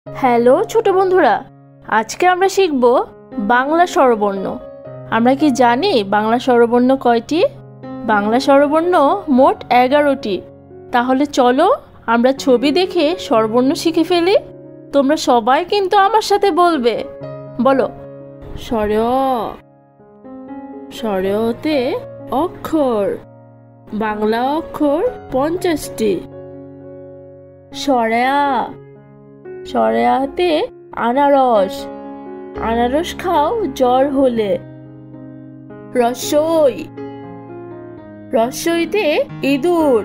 Hello ছোট বন্ধুরা, আজকে আমরা শিখব বাংলা স্বরবর্ণ। আমরা কি জানি বাংলা স্বরবর্ণ কয়টি? বাংলা স্বরবর্ণ মোট 11টি। তাহলে চলো আমরা ছবি দেখে স্বরবর্ণ শিখে ফেলি। তোমরা সবাই কিন্তু আমার সাথে বলবে। বলো, স্বরে অ, স্বরে অতে অক্ষর, বাংলা অক্ষর 50টি। স্বরে আ, স্বরে আতে আনারস, আনারস খাও জ্বর হলে। রসই, রসইতে ইঁদুর,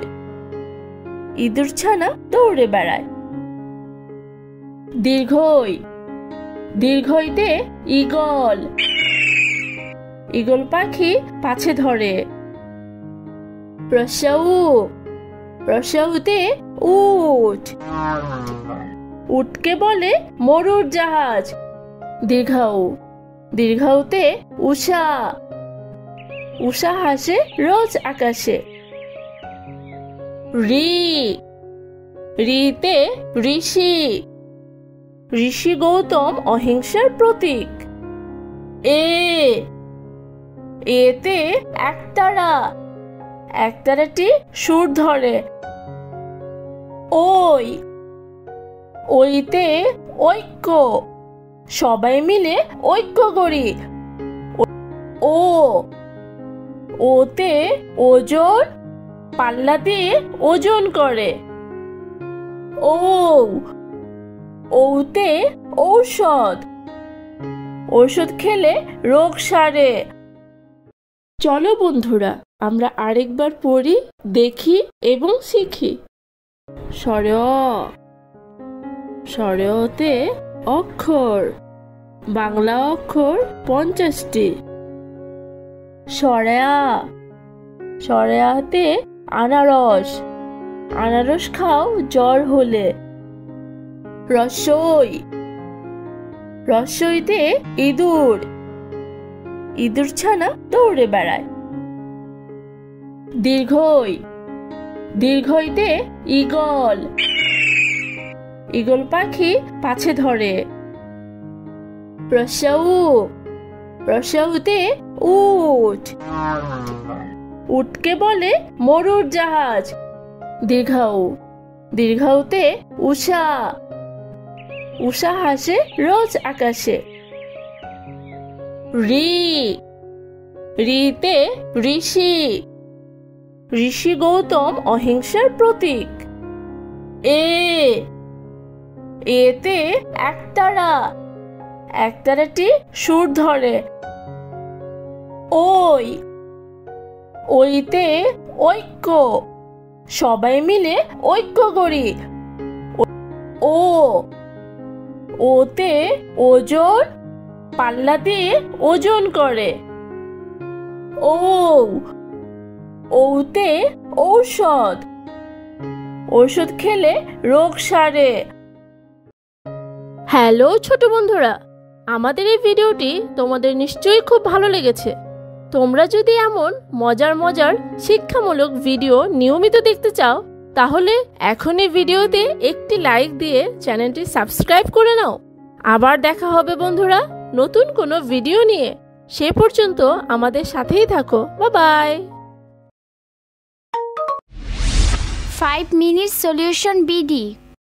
ইঁদুর ছানা দৌড়ে বেড়ায়। দীর্ঘই, দীর্ঘইতে ঈগল, ঈগল পাখি পাছে ধরে। রসৌ, রসৌতে উট, উটকে বলে মরুর জাহাজ। দীর্ঘৌ, দীর্ঘৌতে উষা, উষা হাসে রোজ আকাশে। ঋ, ঋতে ঋষি, ঋষি গৌতম অহিংসার প্রতীক। এ, এতে একতারা, একতারাটি সুর ধরে। ওই, ওইতে ঐক্য, সবাই মিলে ঐক্য করি। ও, ওতে ওজন, পাল্লা দিয়ে ওজন করে। ও, ওতে ঔষধ, ঔষধ খেলে রোগ সারে। চলো বন্ধুরা, আমরা আরেকবার পড়ি, দেখি এবং শিখি। স্বরে অ, স্বরে অতে অক্ষর, বাংলা অক্ষর 50টি। স্বরে আ, স্বরে আতে আনারস, আনারস খাও জ্বর হলে। রসই, রসইতে ইঁদুর, ইঁদুর ছানা দৌড়ে বেড়ায়। দীর্ঘই, দীর্ঘইতে ঈগল, ঈগল পাখি পাছে ধরে। রসৌ, রসৌতে উট, উটকে বলে মরুর জাহাজ। দীর্ঘৌ, দীর্ঘৌতে উষা, উষা হাসে রোজ আকাশে। ঋ, ঋতে ঋষি, ঋষি গৌতম অহিংসার প্রতীক। এ, এতে একতারা, একতারাটি সুর ধরে। ওই, ওইতে ঐক্য, সবাই মিলে ঐক্য করি। ও, ওতে ওজন, পাল্লা দিয়ে ওজন করে। ও, ওতে ঔষধ, ঔষধ খেলে রোগ সারে। হ্যালো ছোট বন্ধুরা, আমাদের এই ভিডিওটি তোমাদের নিশ্চয়ই খুব ভালো লেগেছে। তোমরা যদি এমন মজার মজার শিক্ষামূলক ভিডিও নিয়মিত দেখতে চাও, তাহলে এখনই ভিডিওতে একটি লাইক দিয়ে চ্যানেলটি সাবস্ক্রাইব করে নাও। আবার দেখা হবে বন্ধুরা নতুন কোনো ভিডিও নিয়ে। সে পর্যন্ত আমাদের সাথেই থাকো। Bye bye. 5 minutes solution BD